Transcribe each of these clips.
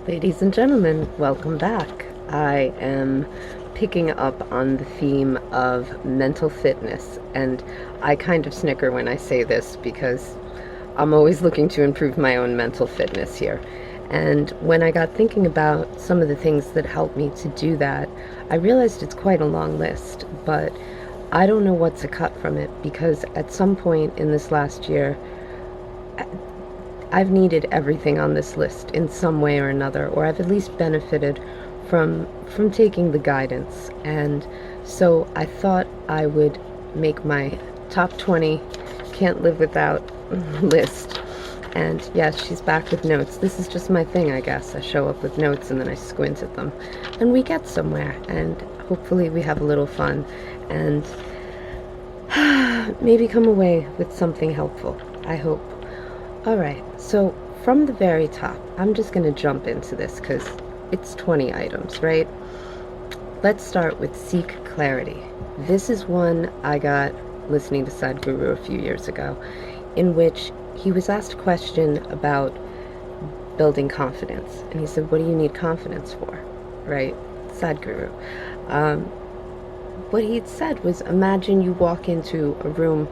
Ladies and gentlemen, welcome back. I am picking up on the theme of mental fitness, and I kind of snicker when I say this because I'm always looking to improve my own mental fitness here. And when I got thinking about some of the things that help me to do that, I realized it's quite a long list, but I don't know what to cut from it because at some point in this last year, I've needed everything on this list in some way or another, or I've at least benefited from taking the guidance. And so I thought I would make my top 20 can't live without list. And yes, she's back with notes. This is just my thing, I guess. I show up with notes and then I squint at them. And we get somewhere, and hopefully we have a little fun and maybe come away with something helpful. I hope. Alright, so from the very top, I'm just going to jump into this because it's 20 items, right? Let's start with seek clarity. This is one I got listening to Sadhguru a few years ago, in which he was asked a question about building confidence. And he said, what do you need confidence for? Right? Sadhguru. What he had said was, imagine you walk into a room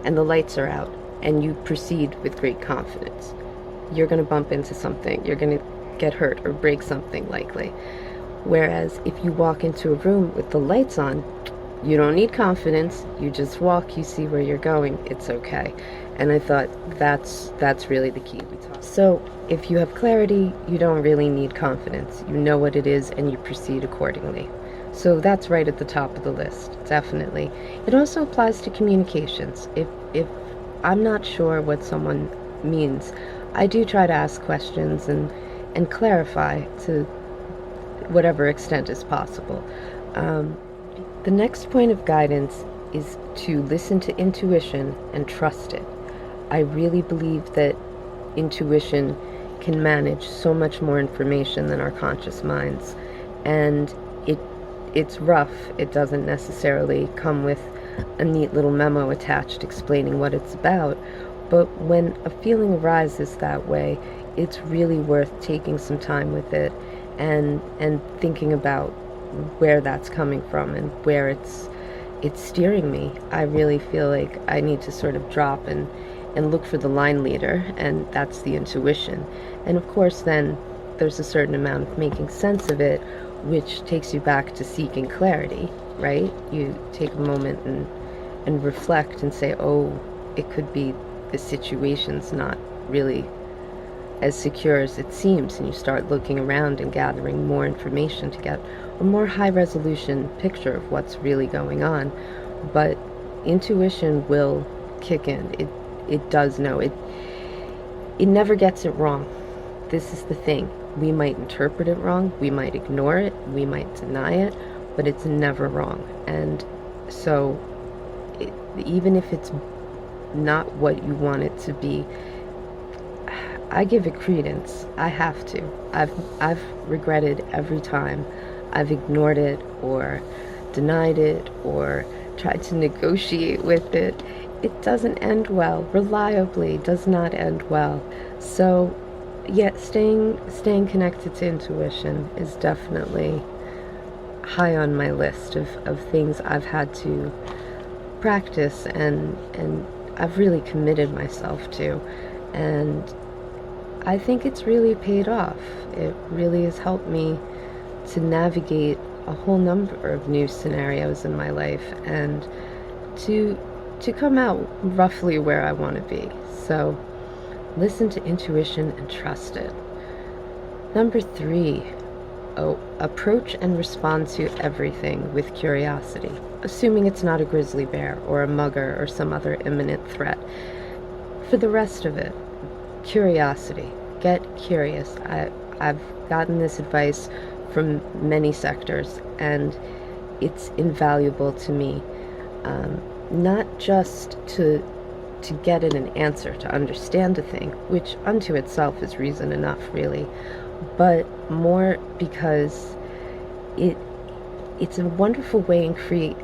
and the lights are out, and you proceed with great confidence. You're going to bump into something. You're going to get hurt or break something likely. Whereas if you walk into a room with the lights on, you don't need confidence. You just walk, you see where you're going. It's okay. And I thought that's really the key. So if you have clarity, you don't really need confidence. You know what it is and you proceed accordingly. So that's right at the top of the list, definitely. It also applies to communications. If I'm not sure what someone means, I do try to ask questions and clarify to whatever extent is possible. The next point of guidance is to listen to intuition and trust it. I really believe that intuition can manage so much more information than our conscious minds, and it's rough. It doesn't necessarily come with a neat little memo attached explaining what it's about, but when a feeling arises that way, it's really worth taking some time with it and thinking about where that's coming from and where it's steering me. I really feel like I need to sort of drop and look for the line leader, and that's the intuition. And of course then there's a certain amount of making sense of it, which takes you back to seeking clarity, right? You take a moment and reflect and say, oh, it could be the situation's not really as secure as it seems, and you start looking around and gathering more information to get a more high resolution picture of what's really going on. But intuition will kick in. It does know. It never gets it wrong. This is the thing. We might interpret it wrong, we might ignore it, we might deny it, but it's never wrong. And so even if it's not what you want it to be, I give it credence. I have to. I've regretted every time I've ignored it or denied it or tried to negotiate with it. It doesn't end well. Reliably does not end well. So yet staying connected to intuition is definitely high on my list of things I've had to practice and I've really committed myself to, and I think it's really paid off. It really has helped me to navigate a whole number of new scenarios in my life and to come out roughly where I want to be. So listen to intuition and trust it. Number 3, approach and respond to everything with curiosity, assuming it's not a grizzly bear or a mugger or some other imminent threat. For the rest of it, curiosity. Get curious. I've gotten this advice from many sectors, and it's invaluable to me. Not just to get at an answer, to understand a thing, which unto itself is reason enough, really, but more because it's a wonderful way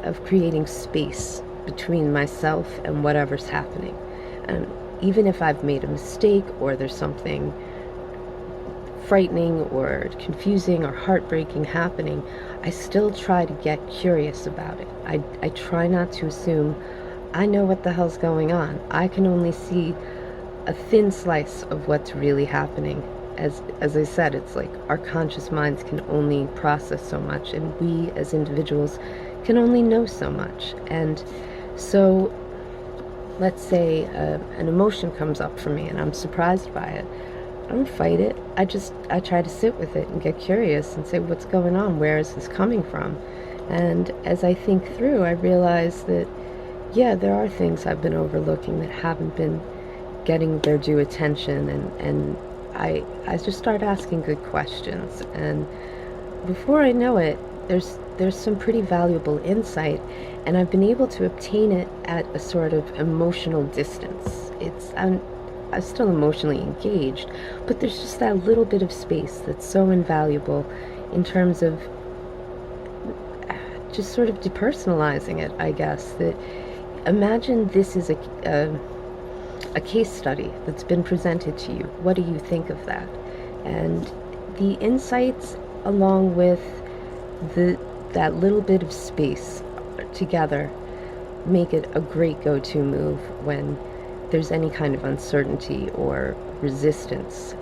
of creating space between myself and whatever's happening. And even if I've made a mistake or there's something frightening or confusing or heartbreaking happening, I still try to get curious about it. I try not to assume I know what the hell's going on. I can only see a thin slice of what's really happening. As I said, it's like our conscious minds can only process so much, and we as individuals can only know so much. And so let's say an emotion comes up for me and I'm surprised by it. I don't fight it. I try to sit with it and get curious and say, what's going on? Where is this coming from? And as I think through, I realize that, yeah, there are things I've been overlooking that haven't been getting their due attention, and I just start asking good questions, and before I know it, there's some pretty valuable insight, and I've been able to obtain it at a sort of emotional distance. I'm still emotionally engaged, but there's just that little bit of space that's so invaluable in terms of just sort of depersonalizing it, I guess. That imagine this is a case study that's been presented to you. What do you think of that? And the insights along with that little bit of space together make it a great go-to move when there's any kind of uncertainty or resistance.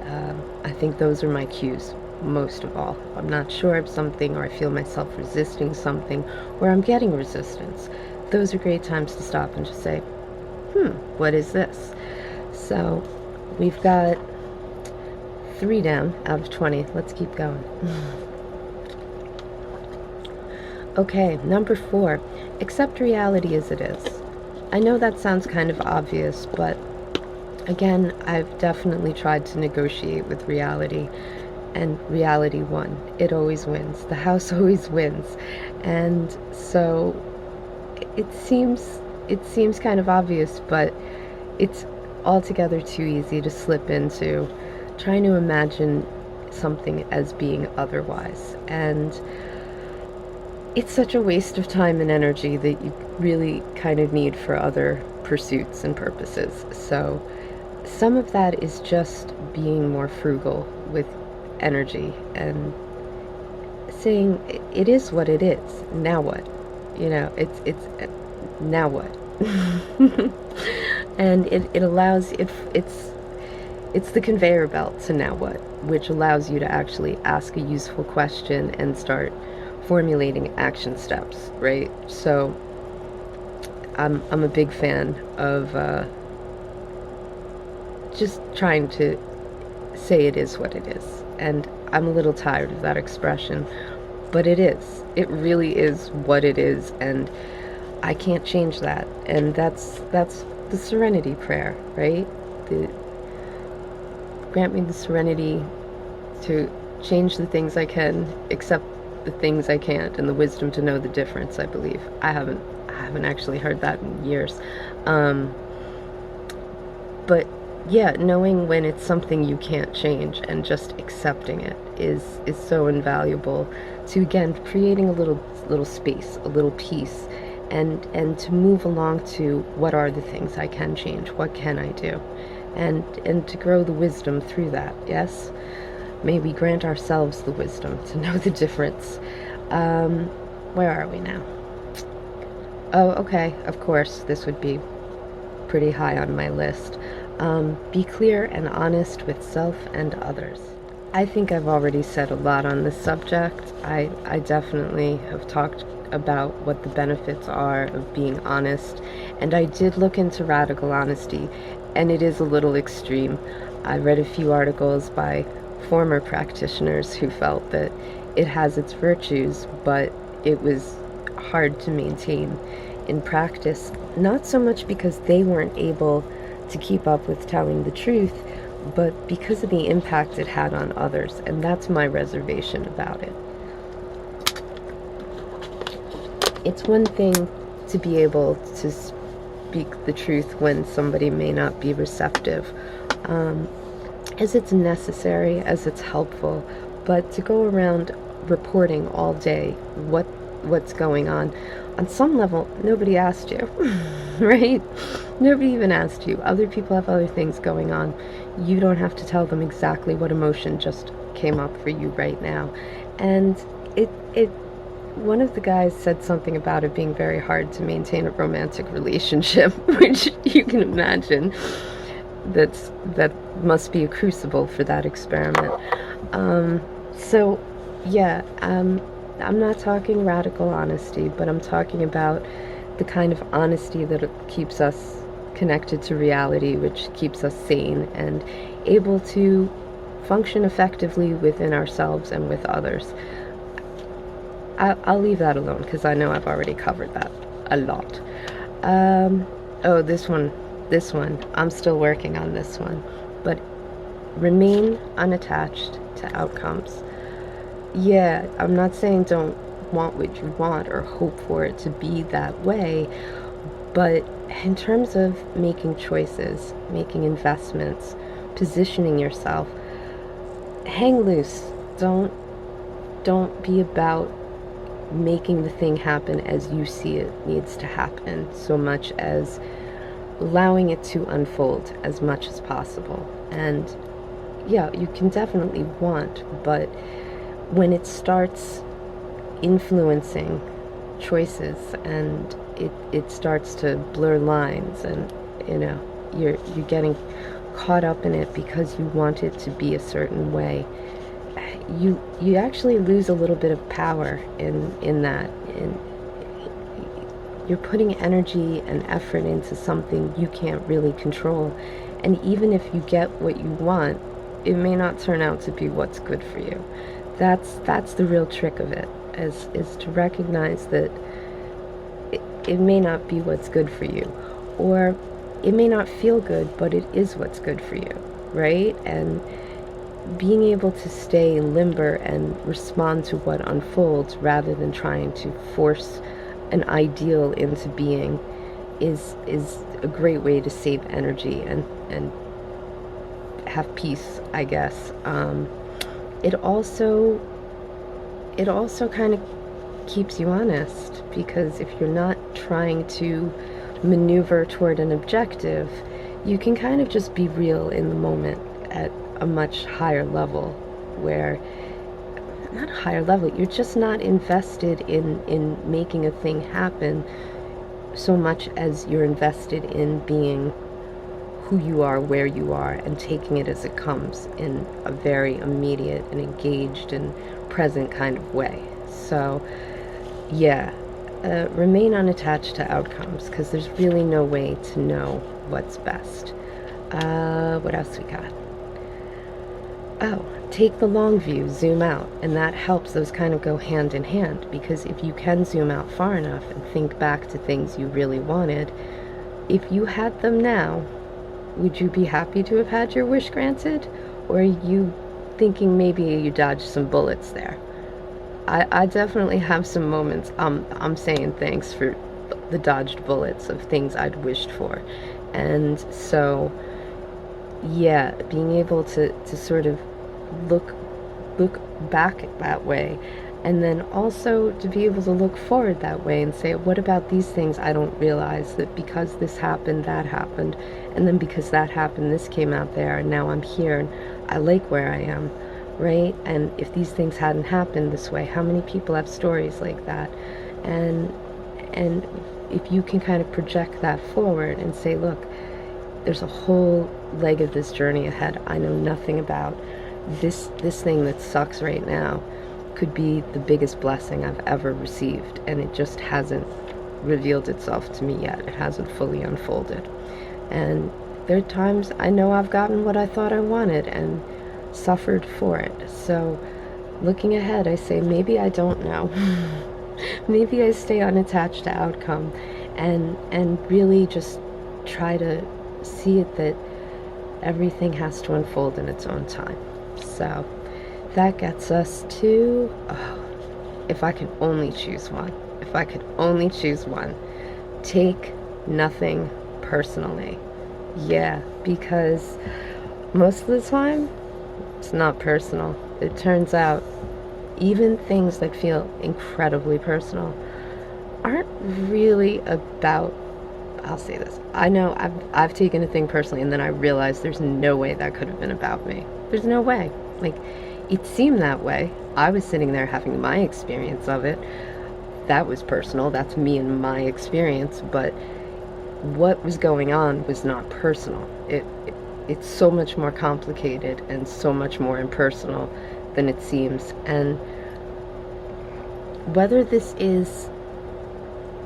I think those are my cues most of all. I'm not sure of something, or I feel myself resisting something, or I'm getting resistance. Those are great times to stop and just say, what is this? So we've got 3 down out of 20. Let's keep going. Okay, number 4, accept reality as it is. I know that sounds kind of obvious, but again, I've definitely tried to negotiate with reality, and reality won. It always wins. The house always wins. And so it seems kind of obvious, but it's altogether too easy to slip into trying to imagine something as being otherwise. And it's such a waste of time and energy that you really kind of need for other pursuits and purposes. So some of that is just being more frugal with energy and saying it is what it is. Now what? You know, it's now what? And it allows it's the conveyor belt to now what, which allows you to actually ask a useful question and start formulating action steps, right? So I'm a big fan of just trying to say it is what it is. And I'm a little tired of that expression, but it is. It really is what it is, and I can't change that. And that's the serenity prayer, right? Grant me the serenity to change the things I can, accept the things I can't, and the wisdom to know the difference, I believe. I haven't actually heard that in years. But yeah, knowing when it's something you can't change and just accepting it is so invaluable to, again, creating a little space, a little peace, and to move along to what are the things I can change, what can I do, and to grow the wisdom through that. Yes, may we grant ourselves the wisdom to know the difference. Where are we now? Oh, okay, of course, this would be pretty high on my list. Be clear and honest with self and others. I think I've already said a lot on this subject. I definitely have talked about what the benefits are of being honest, and I did look into radical honesty, and it is a little extreme. I read a few articles by former practitioners who felt that it has its virtues, but it was hard to maintain in practice, not so much because they weren't able to keep up with telling the truth, but because of the impact it had on others, and that's my reservation about it. It's one thing to be able to speak the truth when somebody may not be receptive, as it's necessary, as it's helpful, but to go around reporting all day what's going on on some level, nobody asked you, right? Nobody even asked you. Other people have other things going on. You don't have to tell them exactly what emotion just came up for you right now. And one of the guys said something about it being very hard to maintain a romantic relationship, which you can imagine that must be a crucible for that experiment. So yeah, I'm not talking radical honesty, but I'm talking about the kind of honesty that keeps us connected to reality, which keeps us sane and able to function effectively within ourselves and with others. I'll leave that alone because I know I've already covered that a lot. Oh, this one, I'm still working on this one. But remain unattached to outcomes. Yeah, I'm not saying don't want what you want or hope for it to be that way, but in terms of making choices, making investments, positioning yourself, hang loose. Don't be about making the thing happen as you see it needs to happen so much as allowing it to unfold as much as possible. And yeah, you can definitely want, but when it starts influencing choices and it starts to blur lines, and you're getting caught up in it because you want it to be a certain way, you actually lose a little bit of power in that. And you're putting energy and effort into something you can't really control. And even if you get what you want, it may not turn out to be what's good for you. That's the real trick of it, is to recognize that it may not be what's good for you, or it may not feel good, but it is what's good for you, right? And being able to stay limber and respond to what unfolds rather than trying to force an ideal into being is a great way to save energy and have peace, I guess. It also kind of keeps you honest, because if you're not trying to maneuver toward an objective, you can kind of just be real in the moment at a much higher level, where not higher level, you're just not invested in making a thing happen so much as you're invested in being who you are, where you are, and taking it as it comes in a very immediate and engaged and present kind of way. So yeah, remain unattached to outcomes, because there's really no way to know what's best. What else we got? Oh, take the long view, zoom out, and that helps. Those kind of go hand in hand, because if you can zoom out far enough and think back to things you really wanted, if you had them now, would you be happy to have had your wish granted? Or are you thinking maybe you dodged some bullets there? I definitely have some moments I'm saying thanks for the dodged bullets of things I'd wished for. And so yeah, being able to sort of look back that way, and then also to be able to look forward that way and say, what about these things I don't realize, that because this happened, that happened, and then because that happened, this came out there, and now I'm here and I like where I am, right? And if these things hadn't happened this way, how many people have stories like that? And if you can kind of project that forward and say, look, there's a whole leg of this journey ahead I know nothing about. This thing that sucks right now could be the biggest blessing I've ever received, and it just hasn't revealed itself to me yet. It hasn't fully unfolded. And there are times I know I've gotten what I thought I wanted and suffered for it. So looking ahead, I say, maybe I don't know. Maybe I stay unattached to outcome and really just try to see it that everything has to unfold in its own time. So that gets us to, if I could only choose one, take nothing personally. Yeah, because most of the time, it's not personal. It turns out even things that feel incredibly personal aren't really about, I'll say this. I know I've taken a thing personally, and then I realized there's no way that could have been about me. There's no way. Like, it seemed that way. I was sitting there having my experience of it. That was personal. That's me and my experience. But what was going on was not personal. It's so much more complicated and so much more impersonal than it seems. And whether this is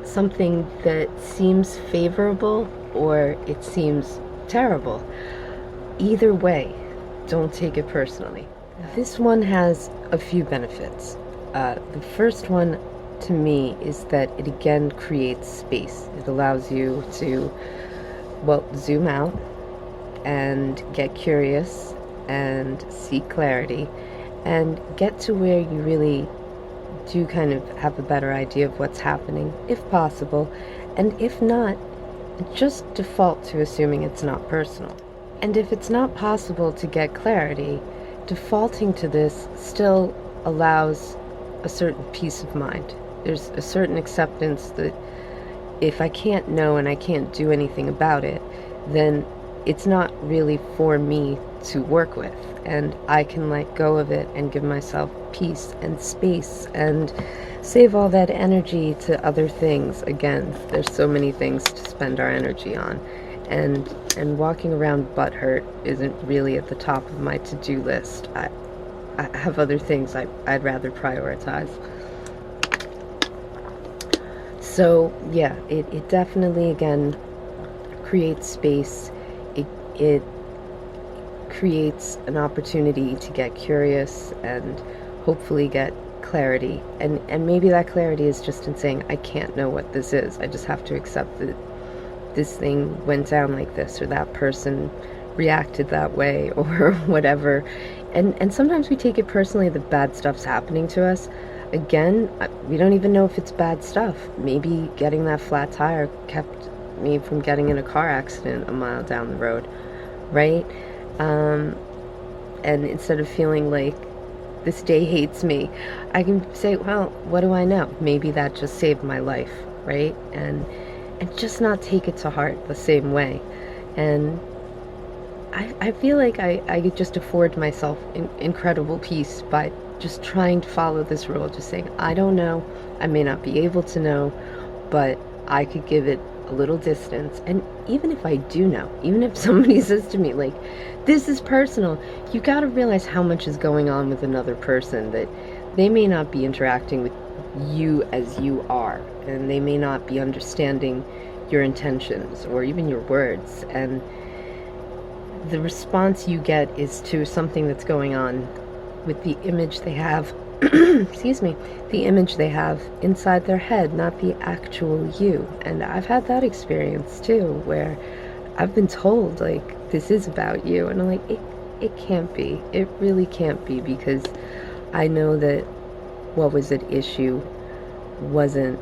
something that seems favorable or it seems terrible, either way, don't take it personally. This one has a few benefits. The first one to me is that it again creates space. It allows you to, well, zoom out and get curious and seek clarity and get to where you really do kind of have a better idea of what's happening, if possible, and if not, just default to assuming it's not personal. And if it's not possible to get clarity, defaulting to this still allows a certain peace of mind. There's a certain acceptance that if I can't know and I can't do anything about it, then it's not really for me to work with, and I can let go of it and give myself peace and space and save all that energy to other things. Again, there's so many things to spend our energy on, and walking around butthurt isn't really at the top of my to-do list. I have other things I'd rather prioritize. So yeah, it definitely again creates space. It creates an opportunity to get curious and hopefully get clarity. And maybe that clarity is just in saying, I can't know what this is. I just have to accept that this thing went down like this, or that person reacted that way, or whatever. And sometimes we take it personally that bad stuff's happening to us. Again, we don't even know if it's bad stuff. Maybe getting that flat tire kept me from getting in a car accident a mile down the road, right? And instead of feeling like this day hates me, I can say, well, what do I know? Maybe that just saved my life, right? And just not take it to heart the same way. And I feel like I just afford myself incredible peace by just trying to follow this rule, just saying, I don't know, I may not be able to know, but I could give it a little distance. And even if I do know, even if somebody says to me, like, this is personal, you got to realize how much is going on with another person, that they may not be interacting with you as you are, and they may not be understanding your intentions or even your words, and the response you get is to something that's going on with the image they have excuse me, the image they have inside their head, not the actual you. And I've had that experience too, where I've been told, like, this is about you, and I'm like, it can't be. It really can't be, because I know that what was at issue wasn't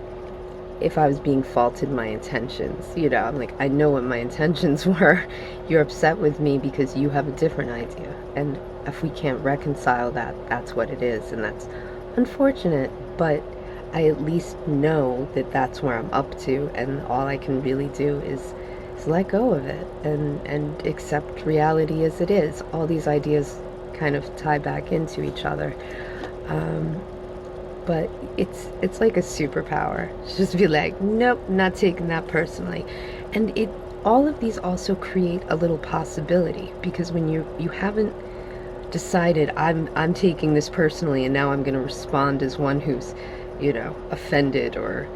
if I was being faulted my intentions. You know, I'm like, I know what my intentions were. You're upset with me because you have a different idea. And if we can't reconcile that, that's what it is. And that's unfortunate, but I at least know that that's where I'm up to. And all I can really do is let go of it and accept reality as it is. All these ideas kind of tie back into each other. But it's like a superpower. Just be like, nope, not taking that personally. And all of these also create a little possibility, because when you haven't decided, I'm taking this personally, and now I'm going to respond as one who's, you know, offended or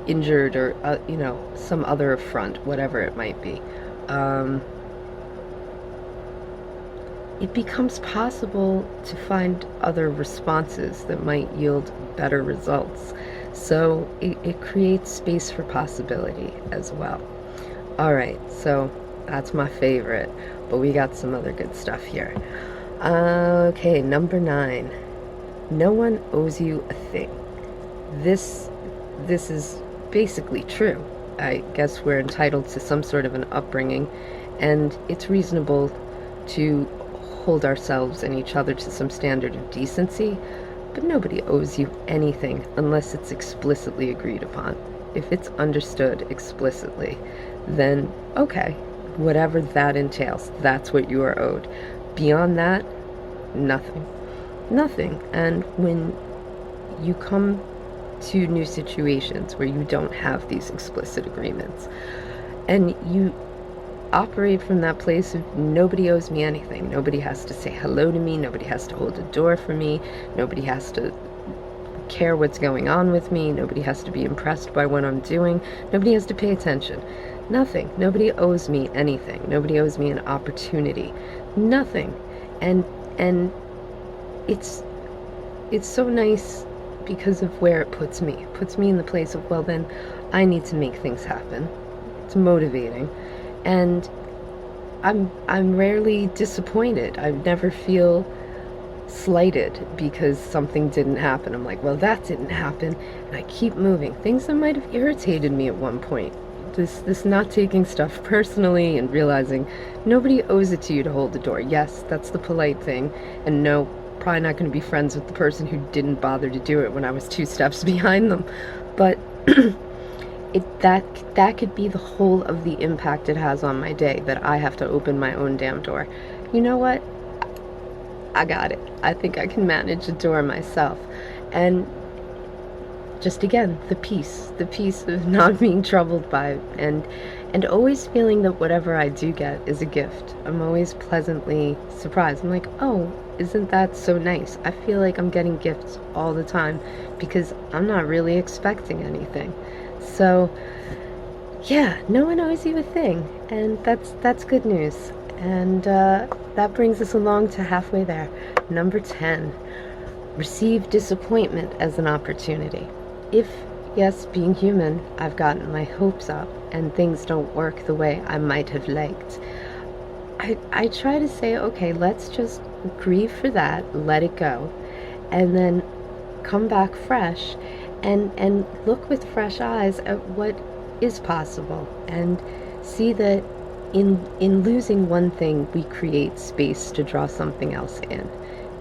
injured, or you know, some other affront, whatever it might be. It becomes possible to find other responses that might yield better results. So it creates space for possibility as well. All right, so that's my favorite, but we got some other good stuff here. Okay, number 9. No one owes you a thing. This is basically true. I guess we're entitled to some sort of an upbringing, and it's reasonable to hold ourselves and each other to some standard of decency, but nobody owes you anything unless it's explicitly agreed upon. if it's understood explicitly, then okay, whatever that entails, that's what you are owed. Beyond that, nothing. Nothing. And when you come to new situations where you don't have these explicit agreements, and you operate from that place of nobody owes me anything, nobody has to say hello to me, nobody has to hold a door for me, nobody has to care what's going on with me, nobody has to be impressed by what I'm doing, nobody has to pay attention. Nothing. Nobody owes me anything. Nobody owes me an opportunity. Nothing. And it's so nice because of where it puts me. It puts me in the place of, well, then I need to make things happen. It's motivating. And I'm rarely disappointed. I never feel slighted because something didn't happen. I'm like, well, that didn't happen, and I keep moving. Things that might have irritated me at one point. This not taking stuff personally and realizing nobody owes it to you to hold the door. Yes, that's the polite thing, and no, probably not going to be friends with the person who didn't bother to do it when I was 2 steps behind them. But that could be the whole of the impact it has on my day, that I have to open my own damn door. You know what? I got it. I think I can manage the door myself. And just again, the peace of not being troubled by it, and always feeling that whatever I do get is a gift. I'm always pleasantly surprised. I'm like, oh, isn't that so nice? I feel like I'm getting gifts all the time because I'm not really expecting anything. So yeah, no one owes you a thing, and that's good news. And that brings us along to halfway there. Number 10, receive disappointment as an opportunity. If, yes, being human, I've gotten my hopes up and things don't work the way I might have liked, I try to say, okay, let's just grieve for that, let it go, and then come back fresh and look with fresh eyes at what is possible, and see that in losing one thing, we create space to draw something else in.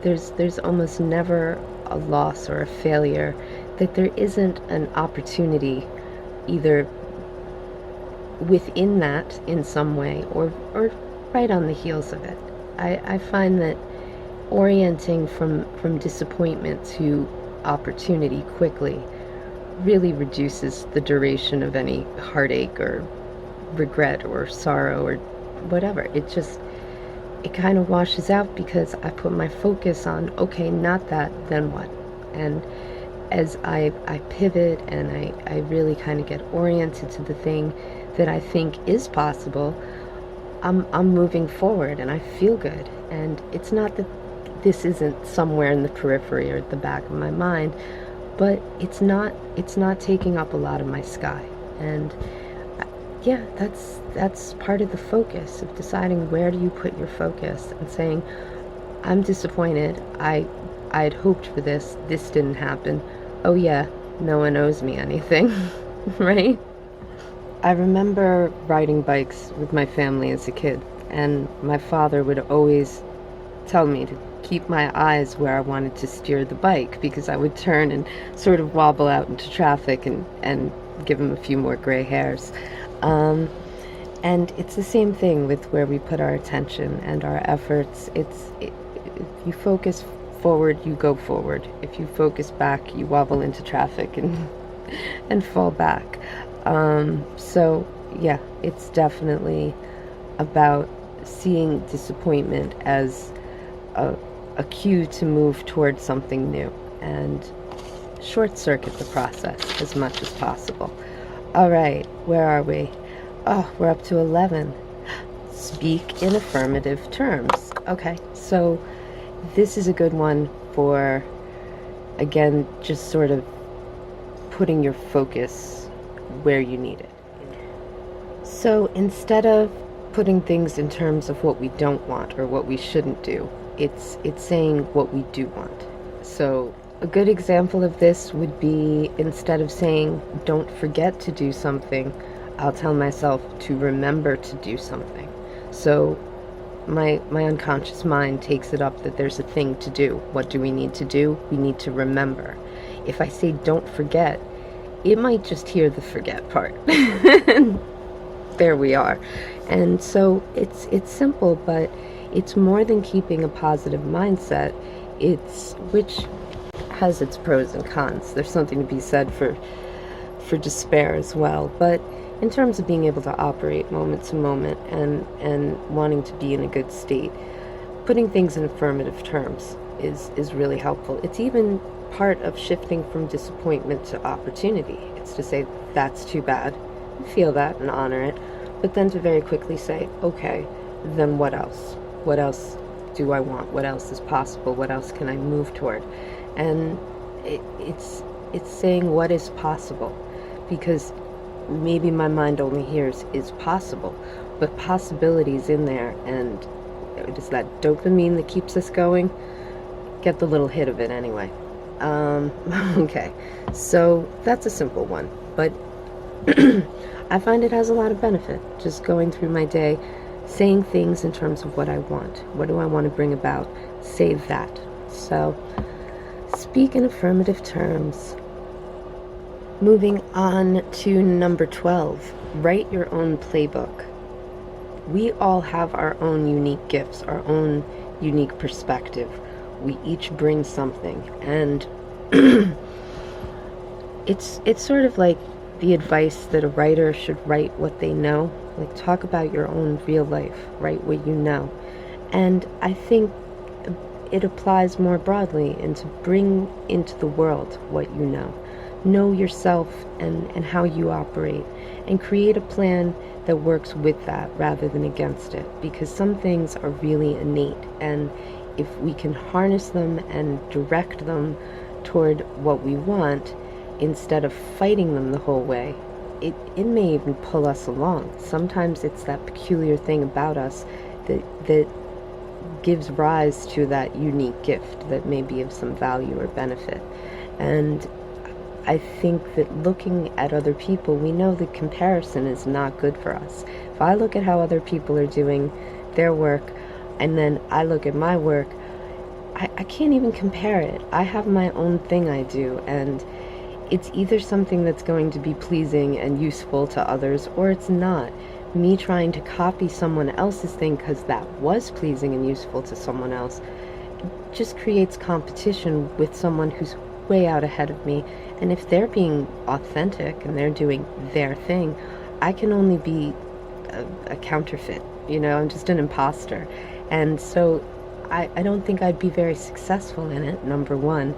There's almost never a loss or a failure that there isn't an opportunity either within that in some way or right on the heels of it. I find that orienting from disappointment to opportunity quickly really reduces the duration of any heartache or regret or sorrow or whatever. It kind of washes out because I put my focus on, okay, not that, then what? And as I pivot and I really kind of get oriented to the thing that I think is possible, I'm moving forward and I feel good. And it's not that this isn't somewhere in the periphery or at the back of my mind, but it's not taking up a lot of my sky. And yeah, that's part of the focus of deciding where do you put your focus and saying, I'm disappointed. I'd hoped for this. This didn't happen. Oh yeah, no one owes me anything, right? I remember riding bikes with my family as a kid, and my father would always tell me to keep my eyes where I wanted to steer the bike because I would turn and sort of wobble out into traffic and give him a few more gray hairs. And it's the same thing with where we put our attention and our efforts. If you focus forward, you go forward. If you focus back, you wobble into traffic and fall back. So yeah, it's definitely about seeing disappointment as a cue to move towards something new and short circuit the process as much as possible. All right, where are we? Oh, we're up to 11. Speak in affirmative terms. Okay, so this is a good one for, again, just sort of putting your focus where you need it. So instead of putting things in terms of what we don't want or what we shouldn't do, it's saying what we do want. So a good example of this would be, instead of saying don't forget to do something, I'll tell myself to remember to do something. So my unconscious mind takes it up that there's a thing to do. What do we need to do? We need to remember. If I say don't forget, it might just hear the forget part. There we are. And so it's simple, but it's more than keeping a positive mindset. It's which has its pros and cons. There's something to be said for despair as well, but in terms of being able to operate moment to moment and wanting to be in a good state, putting things in affirmative terms is really helpful. It's even part of shifting from disappointment to opportunity. It's to say, that's too bad, feel that and honor it, but then to very quickly say, okay, then what else? What else do I want? What else is possible? What else can I move toward? And it's saying what is possible, because maybe my mind only hears is possible, but possibilities in there, and it is that dopamine that keeps us going. Get the little hit of it anyway. Okay, so that's a simple one, but I find it has a lot of benefit, just going through my day, saying things in terms of what I want. What do I want to bring about? Say that. So, speak in affirmative terms. Moving on to number 12, write your own playbook. We all have our own unique gifts, our own unique perspective. We each bring something, and it's sort of like the advice that a writer should write what they know. Like, talk about your own real life, write what you know. And I think it applies more broadly, and to bring into the world what you know. Know yourself and how you operate, and create a plan that works with that rather than against it, because some things are really innate, and if we can harness them and direct them toward what we want instead of fighting them the whole way, it may even pull us along. Sometimes it's that peculiar thing about us that gives rise to that unique gift that may be of some value or benefit. And I think that looking at other people, we know that comparison is not good for us. If I look at how other people are doing their work, and then I look at my work, I can't even compare it. I have my own thing I do, and it's either something that's going to be pleasing and useful to others, or it's not. Me trying to copy someone else's thing because that was pleasing and useful to someone else just creates competition with someone who's way out ahead of me. And if they're being authentic and they're doing their thing, I can only be a counterfeit. I'm just an imposter. And so I don't think I'd be very successful in it, number one.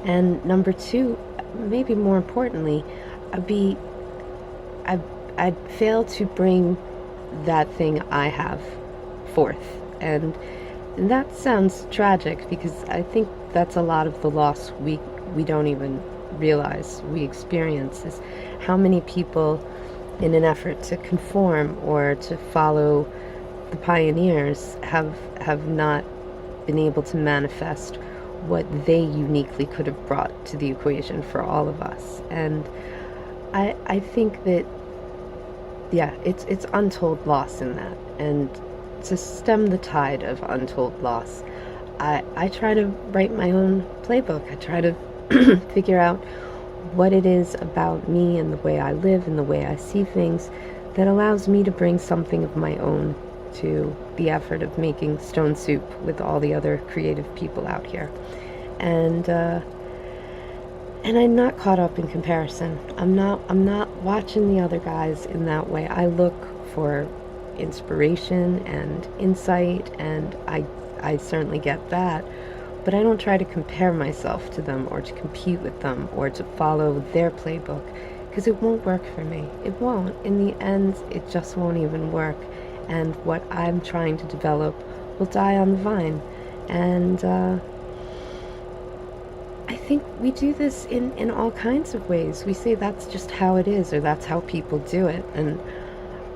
And number two, maybe more importantly, I'd fail to bring that thing I have forth. And that sounds tragic, because I think that's a lot of the loss we don't even realize we experience, is how many people, in an effort to conform or to follow the pioneers, have not been able to manifest what they uniquely could have brought to the equation for all of us. And I think that, yeah, it's untold loss in that. And to stem the tide of untold loss, I try to write my own playbook. I try to figure out what it is about me and the way I live and the way I see things that allows me to bring something of my own to the effort of making stone soup with all the other creative people out here. And I'm not caught up in comparison. I'm not watching the other guys in that way. I look for inspiration and insight, and I certainly get that, but I don't try to compare myself to them or to compete with them or to follow their playbook, because it won't work for me. It won't. In the end, it just won't even work. And what I'm trying to develop will die on the vine. And I think we do this in all kinds of ways. We say that's just how it is, or that's how people do it. And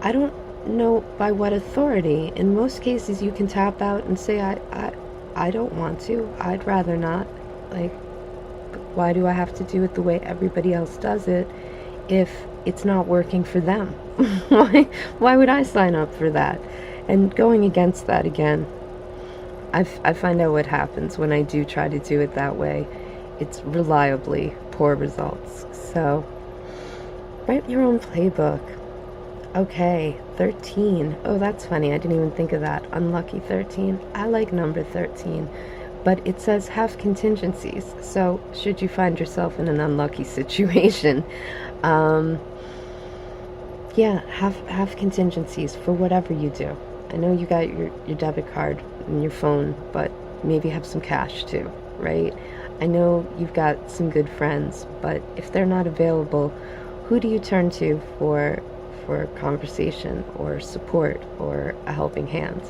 I don't know by what authority. In most cases, you can tap out and say, I don't want to. I'd rather not. Like, why do I have to do it the way everybody else does it if it's not working for them? Why would I sign up for that? And going against that again, I find out what happens when I do try to do it that way. It's reliably poor results. So Write your own playbook. Okay, 13. Oh, that's funny. I didn't even think of that. Unlucky 13. I like number 13. But it says have contingencies. So, should you find yourself in an unlucky situation, um, yeah, have contingencies for whatever you do. I know you got your debit card and your phone, but maybe have some cash too, right? I know you've got some good friends, but if they're not available, who do you turn to for conversation or support or a helping hand?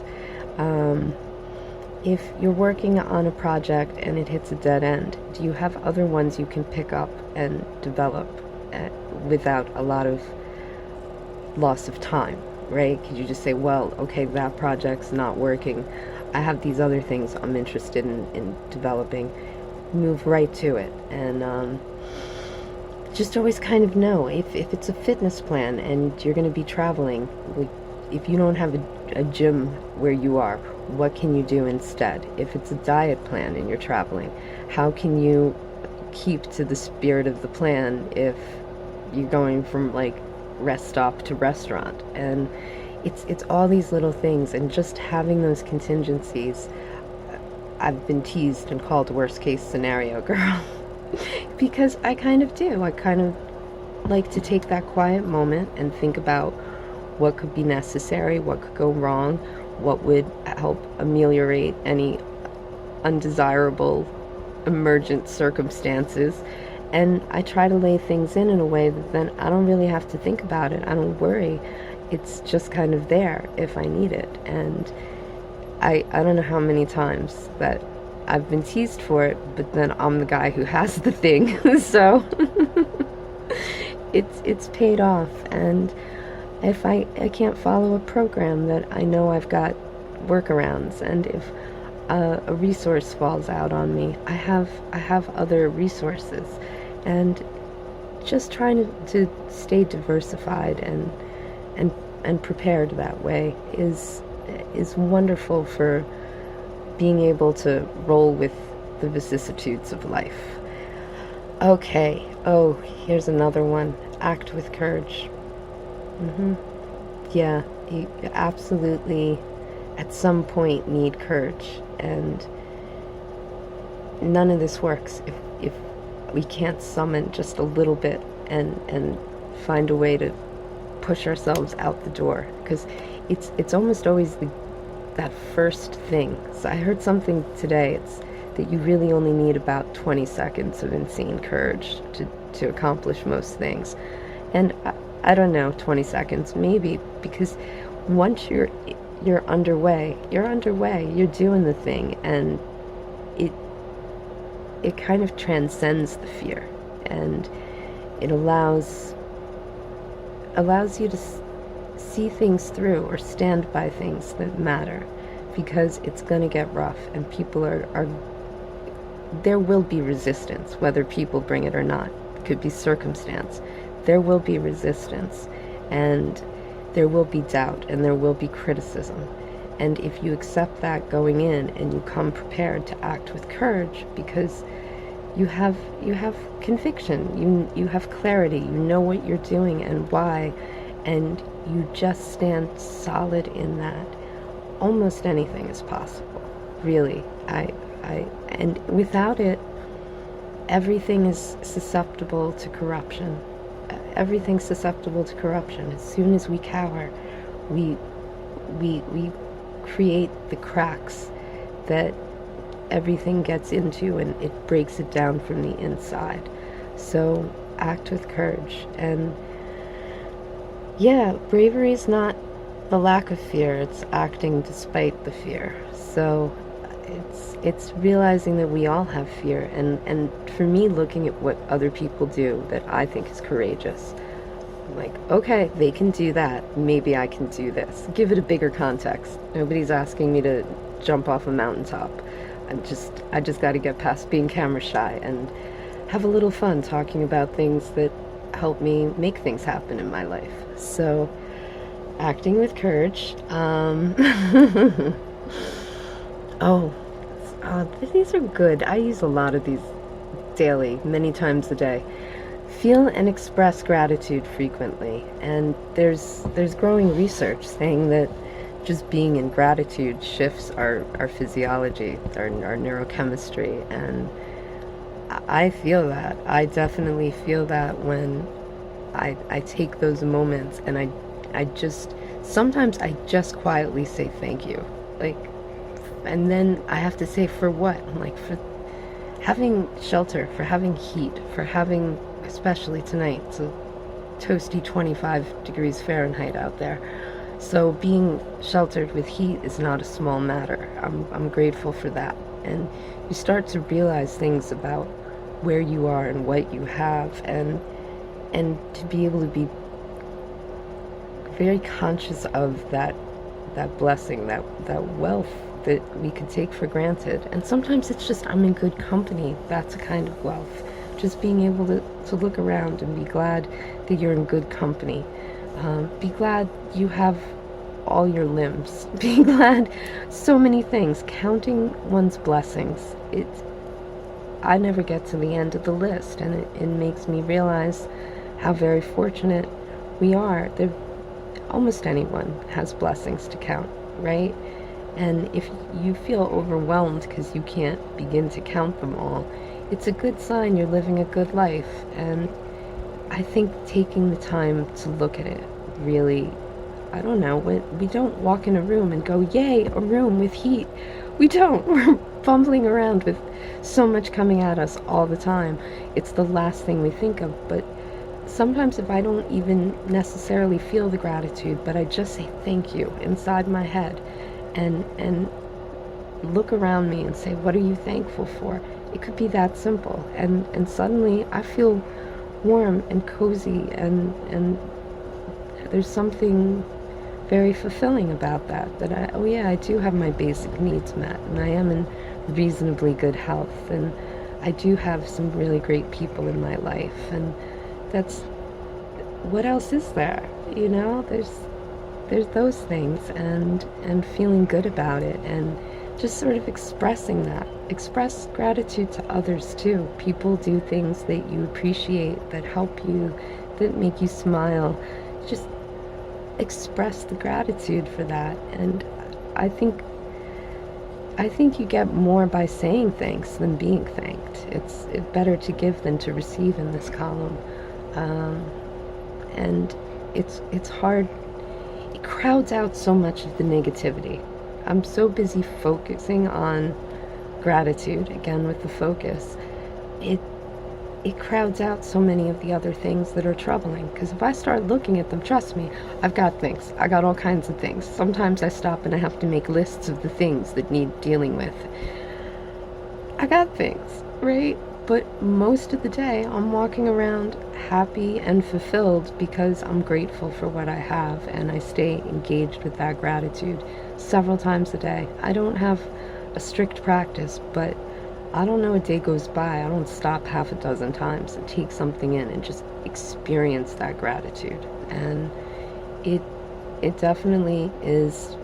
If you're working on a project and it hits a dead end, do you have other ones you can pick up and develop without a lot of loss of time, right? Could you just say, well, okay, that project's not working. I have these other things I'm interested in developing. Move right to it. And just always kind of know if it's a fitness plan and you're going to be traveling, like, if you don't have a gym where you are, what can you do instead? If it's a diet plan and you're traveling, how can you keep to the spirit of the plan if you're going from like rest stop to restaurant? And it's all these little things, and just having those contingencies. I've been teased and called worst case scenario girl because I kind of do. I kind of like to take that quiet moment and think about what could be necessary, what could go wrong, what would help ameliorate any undesirable emergent circumstances. And I try to lay things in a way that then I don't really have to think about it. I don't worry. It's just kind of there if I need it. And I don't know how many times that I've been teased for it, but then I'm the guy who has the thing. So it's paid off. And if I can't follow a program, that I know I've got workarounds, and if a resource falls out on me, I have other resources. And just trying to stay diversified and prepared that way is wonderful for being able to roll with the vicissitudes of life. Okay. Oh, here's another one. Act with courage. Yeah, you absolutely at some point need courage, and none of this works if we can't summon just a little bit and find a way to push ourselves out the door, because it's almost always that first thing. So I heard something today. It's that you really only need about 20 seconds of insane courage to accomplish most things. And I don't know, 20 seconds maybe, because once you're underway, you're doing the thing, and it kind of transcends the fear, and it allows you to see things through or stand by things that matter, because it's going to get rough, and people are there will be resistance, whether people bring it or not. It could be circumstance. There will be resistance, and there will be doubt, and there will be criticism. And if you accept that going in, and you come prepared to act with courage, because you have conviction, you have clarity, you know what you're doing and why, and you just stand solid in that, almost anything is possible. Really. And without it, everything is susceptible to corruption. Everything's susceptible to corruption. As soon as we cower, we create the cracks that everything gets into, and it breaks it down from the inside. So act with courage. And yeah, bravery is not the lack of fear, it's acting despite the fear. So it's realizing that we all have fear, and for me, looking at what other people do that I think is courageous. I'm like, okay, they can do that, maybe I can do this. Give it a bigger context. Nobody's asking me to jump off a mountaintop. I just got to get past being camera shy and have a little fun talking about things that help me make things happen in my life. So, acting with courage. These are good. I use a lot of these daily, many times a day. Feel and express gratitude frequently. And there's growing research saying that just being in gratitude shifts our physiology, our neurochemistry, and I feel that. I definitely feel that when I take those moments and I just, sometimes I just quietly say thank you. Like, and then I have to say for what? Like, for having shelter, for having heat, for having, especially tonight, it's a toasty 25 degrees Fahrenheit out there. So being sheltered with heat is not a small matter. I'm grateful for that. And you start to realize things about where you are and what you have, and to be able to be very conscious of that blessing, that wealth that we could take for granted. And sometimes it's just, I'm in good company. That's a kind of wealth. Just being able to look around and be glad that you're in good company. Be glad you have all your limbs. Be glad so many things. Counting one's blessings. I never get to the end of the list, and it makes me realize how very fortunate we are. Almost anyone has blessings to count, right? And if you feel overwhelmed because you can't begin to count them all, it's a good sign you're living a good life. And I think taking the time to look at it really, I don't know, we don't walk in a room and go, yay, a room with heat. We don't. We're bumbling around with so much coming at us all the time. It's the last thing we think of. But sometimes if I don't even necessarily feel the gratitude, but I just say thank you inside my head and look around me and say, what are you thankful for? It could be that simple. And suddenly I feel warm and cozy, and there's something very fulfilling about that oh yeah, I do have my basic needs met, and I am in reasonably good health, and I do have some really great people in my life, and that's, what else is there? You know, there's those things, and feeling good about it, and just sort of expressing that. Express gratitude to others too. People do things that you appreciate, that help you, that make you smile. Just express the gratitude for that. And I think you get more by saying thanks than being thanked. It's better to give than to receive in this column. And it's hard. It crowds out so much of the negativity. I'm so busy focusing on gratitude, again with the focus, it crowds out so many of the other things that are troubling. Because if I start looking at them, trust me, I've got things. I got all kinds of things. Sometimes I stop and I have to make lists of the things that need dealing with. I got things, right? But most of the day, I'm walking around happy and fulfilled because I'm grateful for what I have, and I stay engaged with that gratitude several times a day. I don't have a strict practice, but I don't know a day goes by I don't stop half a dozen times and take something in and just experience that gratitude. And it definitely is.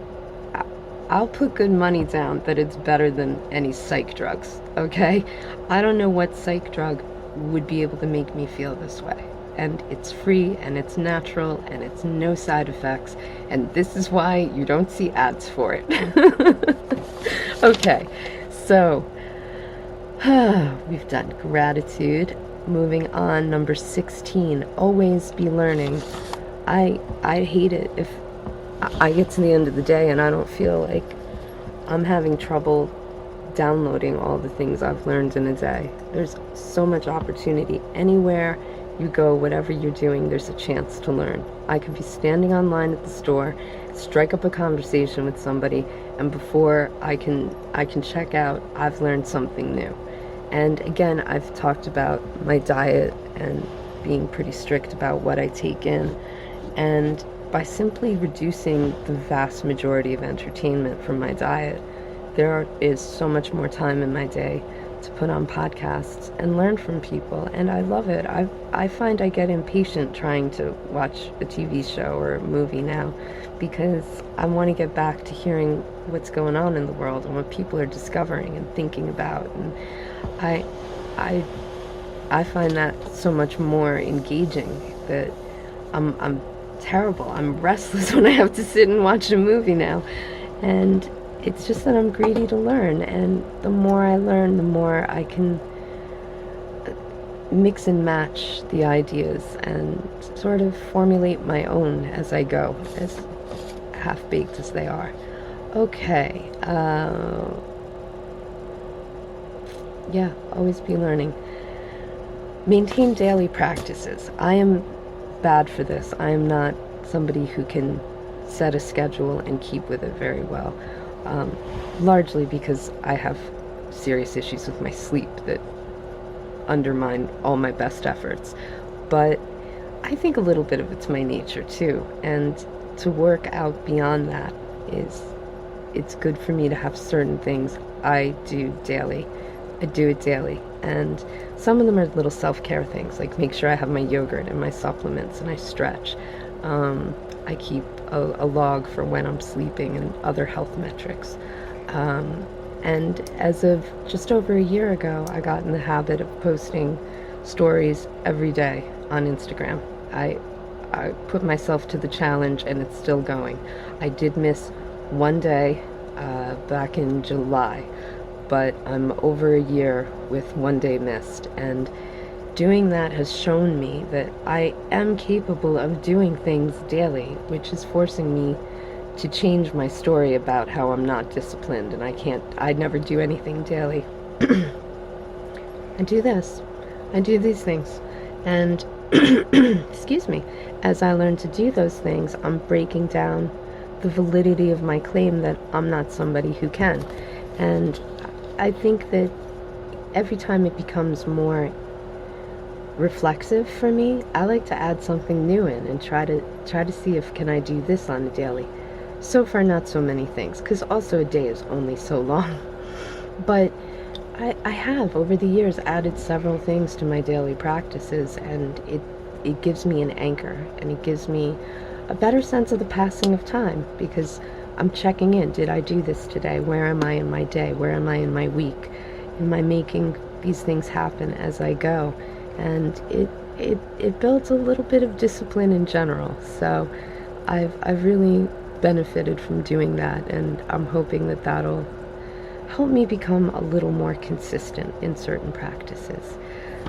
I'll put good money down that it's better than any psych drugs, okay? I don't know what psych drug would be able to make me feel this way. And it's free, and it's natural, and it's no side effects, and this is why you don't see ads for it. Okay, so we've done gratitude. Moving on, number 16, always be learning. I hate it if I get to the end of the day and I don't feel like I'm having trouble downloading all the things I've learned in a day. There's so much opportunity. Anywhere you go, whatever you're doing, there's a chance to learn. I could be standing online at the store, strike up a conversation with somebody, and before I can check out, I've learned something new. And again, I've talked about my diet and being pretty strict about what I take in, and by simply reducing the vast majority of entertainment from my diet, there is so much more time in my day to put on podcasts and learn from people, and I love it. I find I get impatient trying to watch a TV show or a movie now, because I want to get back to hearing what's going on in the world and what people are discovering and thinking about. And I find that so much more engaging. That I'm terrible. I'm restless when I have to sit and watch a movie now. And it's just that I'm greedy to learn, and the more I learn, the more I can mix and match the ideas and sort of formulate my own as I go, as half-baked as they are. Okay, yeah, always be learning. Maintain daily practices. I am bad for this. I am not somebody who can set a schedule and keep with it very well, largely because I have serious issues with my sleep that undermine all my best efforts. But I think a little bit of it's my nature too, and to work out beyond that it's good for me to have certain things I do daily. I do it daily, and some of them are little self-care things, like make sure I have my yogurt and my supplements and I stretch. I keep a log for when I'm sleeping and other health metrics. And as of just over a year ago, I got in the habit of posting stories every day on Instagram. I put myself to the challenge, and it's still going. I did miss one day back in July, but I'm over a year with one day missed, and doing that has shown me that I am capable of doing things daily, which is forcing me to change my story about how I'm not disciplined and I'd never do anything daily. I do this. I do these things. And, excuse me, as I learn to do those things, I'm breaking down the validity of my claim that I'm not somebody who can. And I think that every time it becomes more reflexive for me, I like to add something new in and try to see if can I do this on a daily. So far, not so many things, because also a day is only so long. But I have, over the years, added several things to my daily practices, and it gives me an anchor, and it gives me a better sense of the passing of time, because I'm checking in. Did I do this today? Where am I in my day? Where am I in my week? Am I making these things happen as I go? And it builds a little bit of discipline in general. So I've really benefited from doing that, and I'm hoping that that'll help me become a little more consistent in certain practices.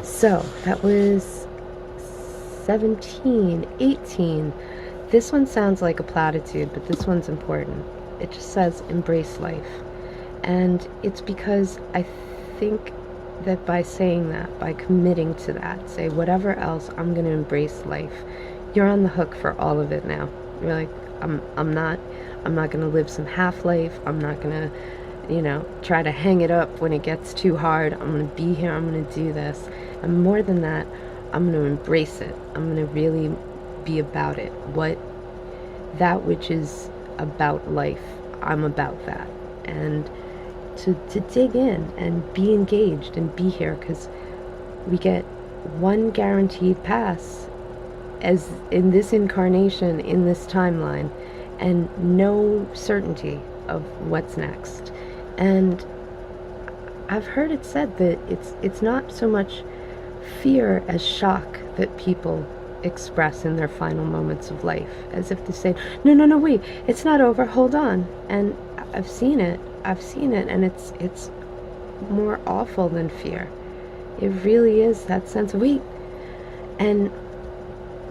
So that was 17, 18. This one sounds like a platitude, but this one's important. It just says embrace life. And it's because I think that by saying that, by committing to that, say whatever else, I'm going to embrace life, you're on the hook for all of it now. You're like, I'm not going to live some half-life. I'm not going to, try to hang it up when it gets too hard. I'm going to be here. I'm going to do this. And more than that, I'm going to embrace it. I'm going to really be about it. That which is about life, I'm about that. And to dig in and be engaged and be here, because we get one guaranteed pass as in this incarnation, in this timeline, and no certainty of what's next. And I've heard it said that it's not so much fear as shock that people express in their final moments of life, as if to say, no, wait, it's not over, hold on. And I've seen it, and it's more awful than fear. It really is that sense of wait, and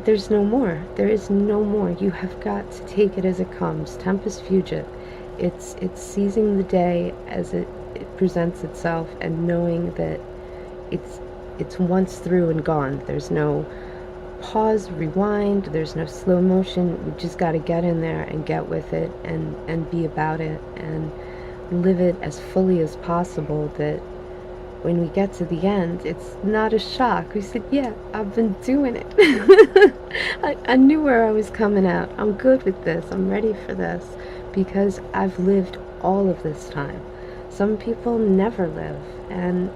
there's no more. There is no more. You have got to take it as it comes. Tempus fugit. It's seizing the day as it presents itself, and knowing that it's once through and gone. There's no pause, rewind, there's no slow motion. We just got to get in there and get with it and be about it and live it as fully as possible, that when we get to the end, it's not a shock. We said, yeah, I've been doing it. I knew where I was coming out. I'm good with this. I'm ready for this, because I've lived all of this time. Some people never live, and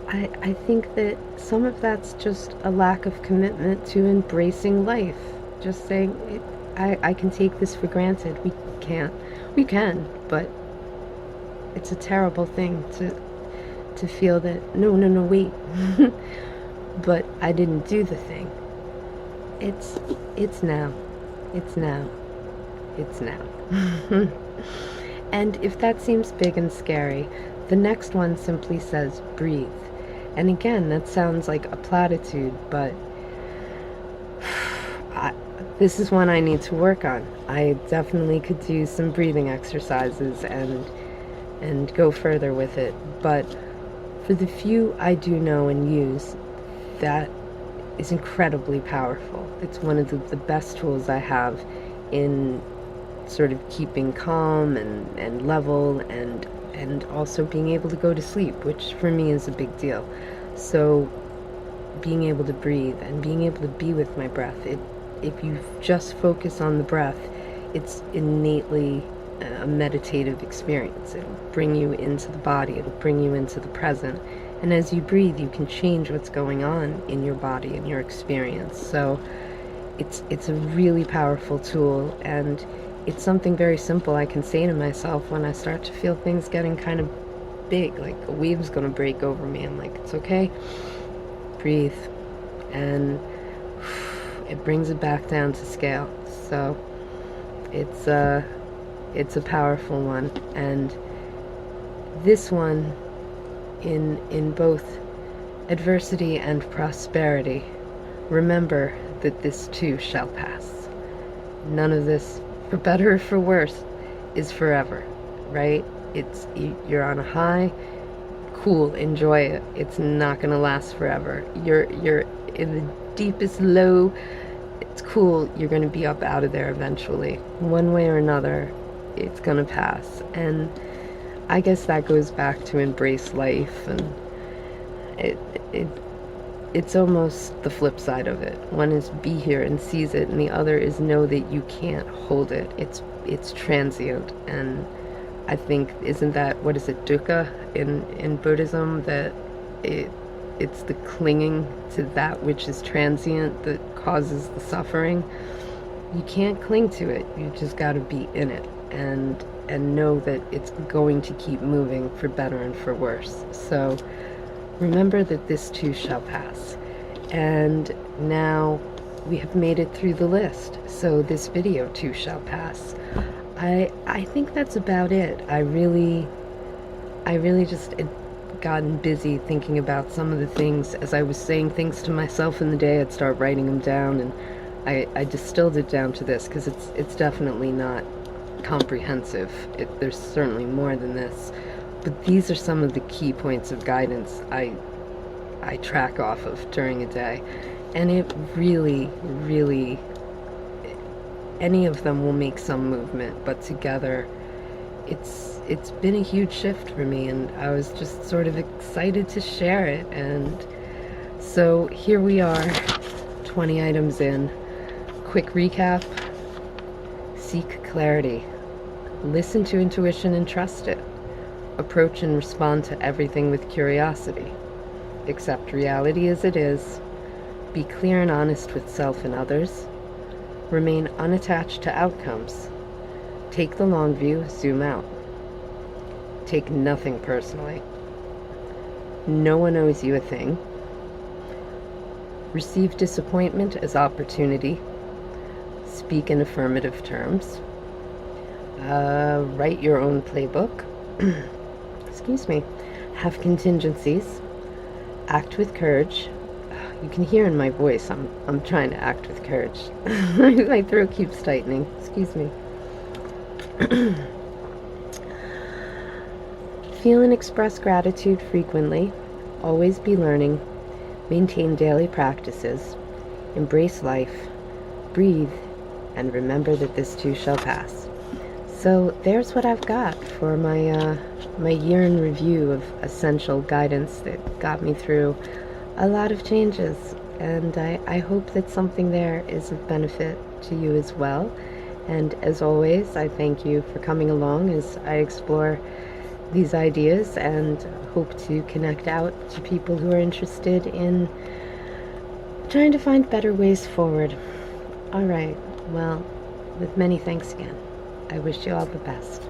I think that some of that's just a lack of commitment to embracing life. Just saying, I can take this for granted. We can't. We can, but it's a terrible thing to feel that, no, wait. But I didn't do the thing. It's now. It's now. It's now. And if that seems big and scary, the next one simply says breathe. And again, that sounds like a platitude, but this is one I need to work on. I definitely could do some breathing exercises and go further with it. But for the few I do know and use, that is incredibly powerful. It's one of the best tools I have in sort of keeping calm and level and also being able to go to sleep, which for me is a big deal. So being able to breathe and being able to be with my breath, if you just focus on the breath, it's innately a meditative experience. It'll bring you into the body, it'll bring you into the present. And as you breathe, you can change what's going on in your body and your experience. So it's a really powerful tool, and it's something very simple I can say to myself when I start to feel things getting kind of big, like a wave's gonna break over me. I'm like, it's okay, breathe, and it brings it back down to scale. So it's a powerful one, and this one, in both adversity and prosperity, remember that this too shall pass. None of this, for better or for worse, is forever, right? You're on a high, cool, enjoy it. It's not gonna last forever. You're in the deepest low, it's cool, you're gonna be up out of there eventually. One way or another, it's gonna pass. And I guess that goes back to embrace life, and it's almost the flip side of it. One is be here and seize it, and the other is know that you can't hold it. It's transient, and I think, isn't that, what is it, dukkha in Buddhism, that it's the clinging to that which is transient that causes the suffering. You can't cling to it. You just got to be in it and know that it's going to keep moving, for better and for worse. So remember that this too shall pass. And now we have made it through the list, so this video too shall pass. I think that's about it. I really just had gotten busy thinking about some of the things. As I was saying things to myself in the day, I'd start writing them down, and I distilled it down to this, because it's definitely not comprehensive. There's certainly more than this, but these are some of the key points of guidance I track off of during a day, and it really, any of them will make some movement, but together it's been a huge shift for me, and I was just sort of excited to share it. And so here we are, 20 items in. Quick recap: seek clarity, listen to intuition and trust it, approach and respond to everything with curiosity, accept reality as it is, be clear and honest with self and others, remain unattached to outcomes, take the long view, zoom out, take nothing personally, no one owes you a thing, receive disappointment as opportunity, speak in affirmative terms, write your own playbook, excuse me, have contingencies, act with courage. You can hear in my voice I'm trying to act with courage. My throat keeps tightening. Excuse me. Feel and express gratitude frequently. Always be learning. Maintain daily practices. Embrace life. Breathe. And remember that this too shall pass. So there's what I've got for my my year in review of essential guidance that got me through a lot of changes, and I hope that something there is of benefit to you as well. And as always, I thank you for coming along as I explore these ideas, and hope to connect out to people who are interested in trying to find better ways forward. All right, well, with many thanks again, I wish you all the best.